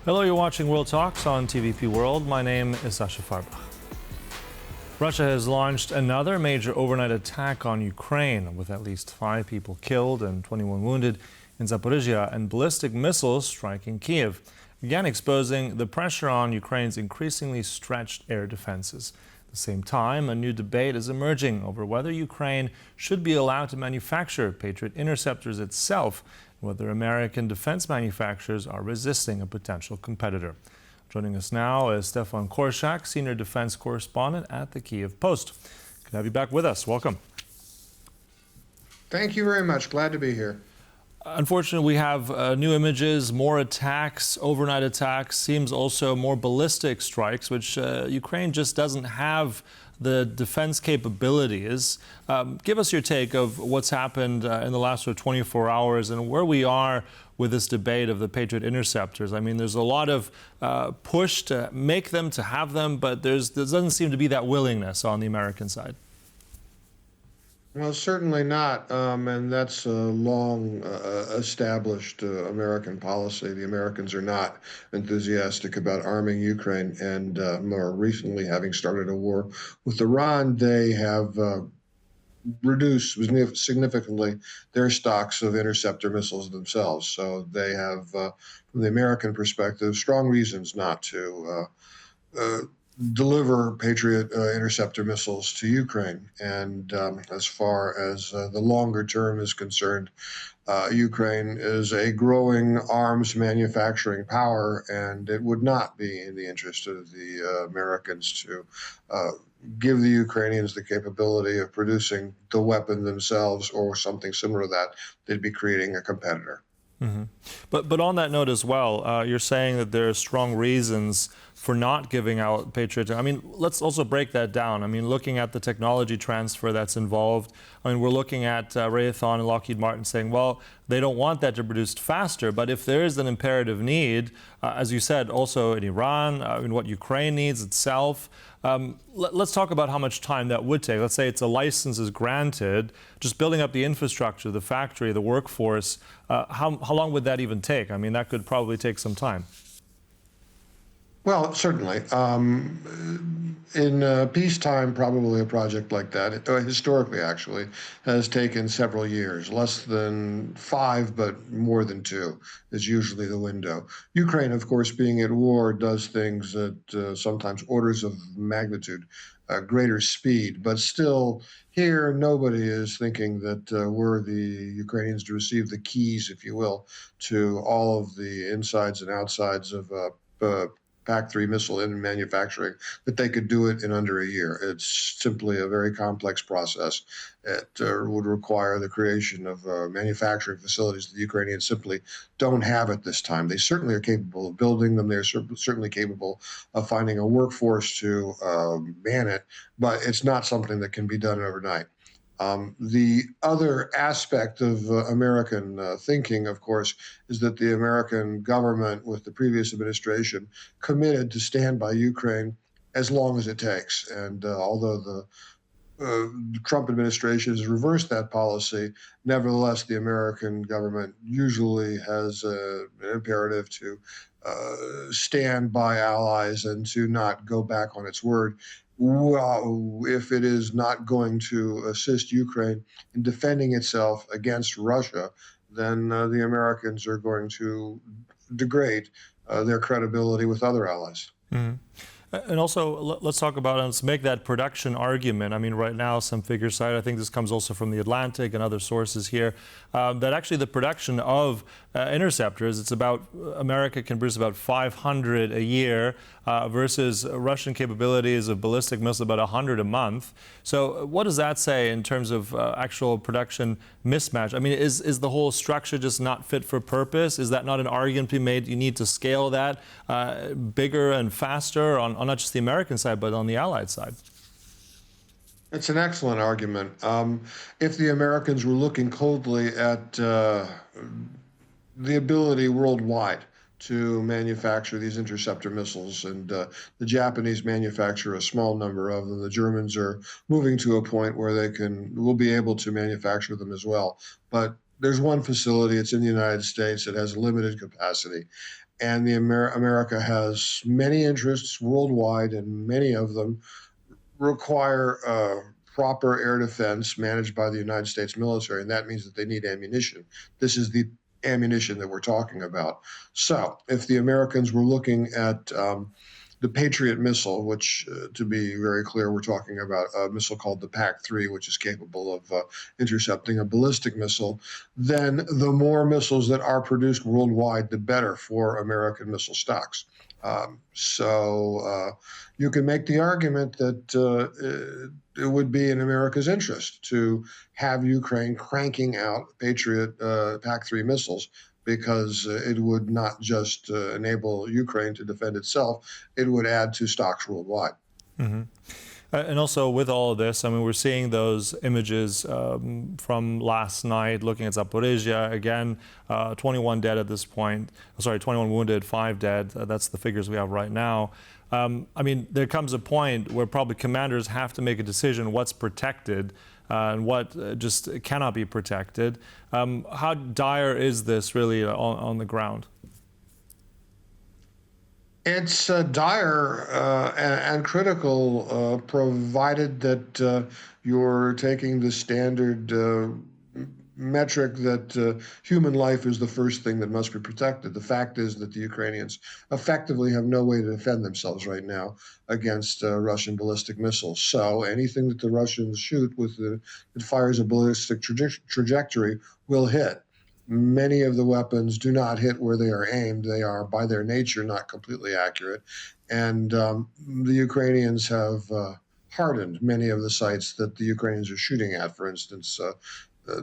Hello, you're watching World Talks on TVP World. My name is Sascha Fahrbach. Russia has launched another major overnight attack on Ukraine, with at least 5 people killed and 21 wounded in Zaporizhzhia, and ballistic missiles striking Kyiv, again exposing the pressure on Ukraine's increasingly stretched air defenses. At the same time, a new debate is emerging over whether Ukraine should be allowed to manufacture Patriot interceptors itself, whether American defense manufacturers are resisting a potential competitor. Joining us now is Stefan Korshak, senior defense correspondent at the Kyiv Post. Good to have you back with us. Welcome. Thank you very much. Glad to be here. Unfortunately, we have new images, more attacks, overnight attacks, seems also more ballistic strikes, which Ukraine just doesn't have the defense capabilities. Give us your take of what's happened in the last 24 hours and where we are with this debate of the Patriot interceptors. I mean, there's a lot of push to make them, to have them, but there doesn't seem to be that willingness on the American side. Well, certainly not, and that's a long established American policy. The Americans are not enthusiastic about arming Ukraine, and more recently, having started a war with Iran, they have reduced significantly their stocks of interceptor missiles themselves. So they have, from the American perspective, strong reasons not to deliver Patriot interceptor missiles to Ukraine. And as far as the longer term is concerned, Ukraine is a growing arms manufacturing power, and it would not be in the interest of the Americans to give the Ukrainians the capability of producing the weapon themselves or something similar to that. They'd be creating a competitor. Mm-hmm. But on that note as well, you're saying that there are strong reasons for not giving out Patriot. I mean, let's also break that down. I mean, looking at the technology transfer that's involved, I mean, we're looking at Raytheon and Lockheed Martin saying, well, they don't want that to be produced faster. But if there is an imperative need, as you said, also in Iran, in what Ukraine needs itself, let's talk about how much time that would take. Let's say it's a license is granted, just building up the infrastructure, the factory, the workforce. How long would that even take? I mean, that could probably take some time. Well, certainly. In peacetime, probably a project like that, historically actually, has taken several years. Less than 5, but more than 2 is usually the window. Ukraine, of course, being at war, does things at sometimes orders of magnitude greater speed. But still, here, nobody is thinking that we're the Ukrainians to receive the keys, if you will, to all of the insides and outsides of PAC-3 missile in manufacturing, that they could do it in under a year. It's simply a very complex process. It would require the creation of manufacturing facilities that the Ukrainians simply don't have at this time. They certainly are capable of building them. They're certainly capable of finding a workforce to man it, but it's not something that can be done overnight. The other aspect of American thinking, of course, is that the American government, with the previous administration, committed to stand by Ukraine as long as it takes. And although the Trump administration has reversed that policy, nevertheless, the American government usually has an imperative to stand by allies and to not go back on its word. Well, if it is not going to assist Ukraine in defending itself against Russia, then the Americans are going to degrade their credibility with other allies. Mm-hmm. And also, let's talk about, let's make that production argument. I mean, right now, some figures cite, I think this comes also from The Atlantic and other sources here, that actually the production of interceptors, it's about, America can produce about 500 a year versus Russian capabilities of ballistic missiles about 100 a month. So what does that say in terms of actual production mismatch? I mean, is the whole structure just not fit for purpose? Is that not an argument to be made? You need to scale that bigger and faster on not just the American side, but on the Allied side? It's an excellent argument. If the Americans were looking coldly at the ability worldwide to manufacture these interceptor missiles, and the Japanese manufacture a small number of them. The Germans are moving to a point where will be able to manufacture them as well. But there's one facility, it's in the United States, it has limited capacity. And America has many interests worldwide, and many of them require proper air defense managed by the United States military, and that means that they need ammunition. This is the ammunition that we're talking about. So, if the Americans were looking at the Patriot missile, which, to be very clear, we're talking about a missile called the PAC-3, which is capable of intercepting a ballistic missile, then the more missiles that are produced worldwide, the better for American missile stocks. So you can make the argument that it would be in America's interest to have Ukraine cranking out Patriot PAC-3 missiles, because it would not just enable Ukraine to defend itself, it would add to stocks worldwide. Mm-hmm. And also with all of this, I mean, we're seeing those images from last night, looking at Zaporizhzhia, again, 21 dead at this point. Sorry, 21 wounded, 5 dead. That's the figures we have right now. I mean, there comes a point where probably commanders have to make a decision what's protected and what just cannot be protected. How dire is this really on the ground? It's dire and critical, provided that you're taking the standard metric that human life is the first thing that must be protected. The fact is that the Ukrainians effectively have no way to defend themselves right now against Russian ballistic missiles. So anything that the Russians shoot that fires a ballistic trajectory will hit. Many of the weapons do not hit where they are aimed. They are, by their nature, not completely accurate. And the Ukrainians have hardened many of the sites that the Ukrainians are shooting at. For instance,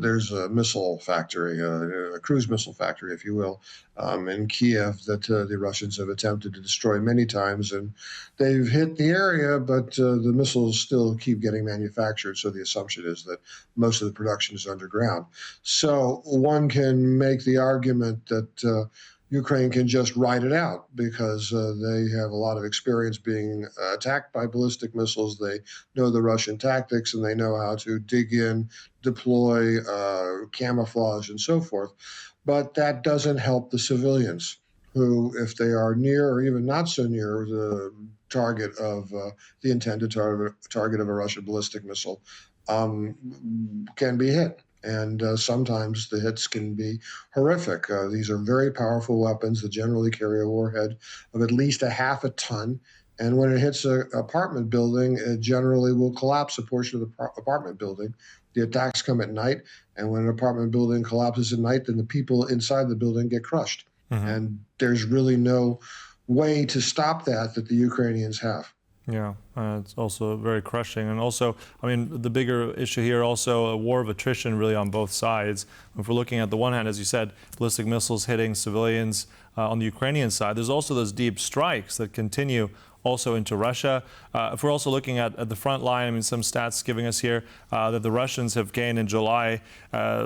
there's a missile factory, a cruise missile factory, if you will, in Kyiv that the Russians have attempted to destroy many times. And they've hit the area, but the missiles still keep getting manufactured. So the assumption is that most of the production is underground. So one can make the argument that Ukraine can just ride it out because they have a lot of experience being attacked by ballistic missiles. They know the Russian tactics, and they know how to dig in, deploy, camouflage, and so forth. But that doesn't help the civilians who, if they are near or even not so near the target of the intended target of a Russian ballistic missile, can be hit. And sometimes the hits can be horrific. These are very powerful weapons that generally carry a warhead of at least a half a ton. And when it hits an apartment building, it generally will collapse a portion of the apartment building. The attacks come at night, and when an apartment building collapses at night, then the people inside the building get crushed. Mm-hmm. And there's really no way to stop that the Ukrainians have. Yeah, it's also very crushing. And also, I mean, the bigger issue here, also a war of attrition really on both sides. If we're looking at the one hand, as you said, ballistic missiles hitting civilians on the Ukrainian side, there's also those deep strikes that continue also into Russia. If we're also looking at the front line, I mean, some stats giving us here that the Russians have gained in July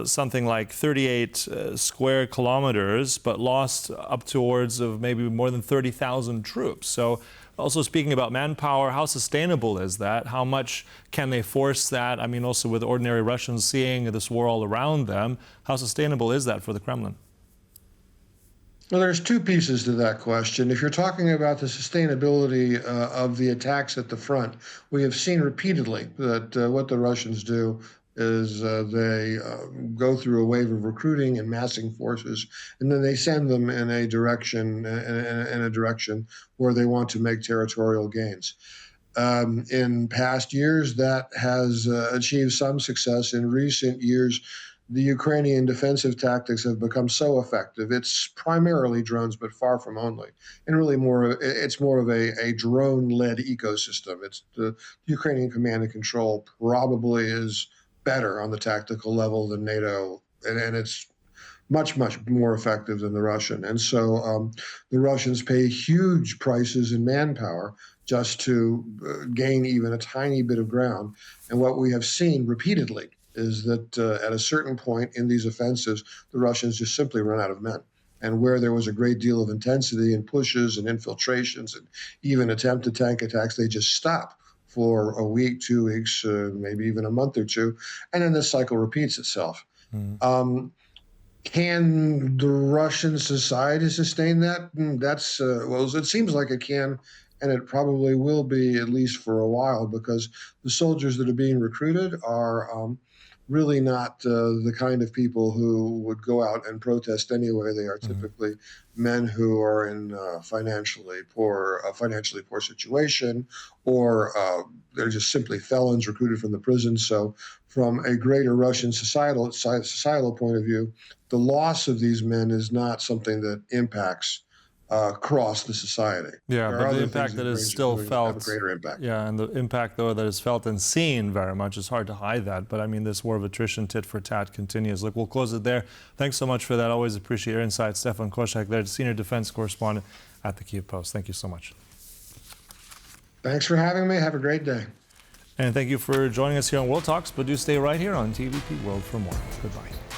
something like 38 square kilometers, but lost up towards of maybe more than 30,000 troops. So also speaking about manpower, how sustainable is that? How much can they force that? I mean, also with ordinary Russians seeing this war all around them, how sustainable is that for the Kremlin? Well, there's two pieces to that question. If you're talking about the sustainability of the attacks at the front, we have seen repeatedly that what the Russians do is they go through a wave of recruiting and massing forces, and then they send them in a direction where they want to make territorial gains. In past years, that has achieved some success. In recent years, the Ukrainian defensive tactics have become so effective. It's primarily drones, but far from only. And really it's more of a drone-led ecosystem. It's the Ukrainian command and control probably is better on the tactical level than NATO, and it's much, much more effective than the Russian. And so the Russians pay huge prices in manpower just to gain even a tiny bit of ground. And what we have seen repeatedly is that at a certain point in these offensives, the Russians just simply run out of men. And where there was a great deal of intensity and pushes and infiltrations and even attempted tank attacks, they just stop for a week, 2 weeks, maybe even a month or two, and then this cycle repeats itself. Mm. Can the Russian society sustain that? That's well, it seems like it can, and it probably will be at least for a while because the soldiers that are being recruited are really not the kind of people who would go out and protest anyway. They are typically men who are in financially poor situation, or they're just simply felons recruited from the prison. So, from a greater Russian societal point of view, the loss of these men is not something that impacts across the society. Yeah, There are but the other impact things that the is Ukrainians are still doing that have a felt, greater impact. yeah, and the impact, though, that is felt and seen very much, it's hard to hide that. But I mean, this war of attrition, tit for tat, continues. Look, we'll close it there. Thanks so much for that. Always appreciate your insights. Stefan Korshak, there, Senior Defense Correspondent at the Kyiv Post. Thank you so much. Thanks for having me. Have a great day. And thank you for joining us here on World Talks, but do stay right here on TVP World for more. Goodbye.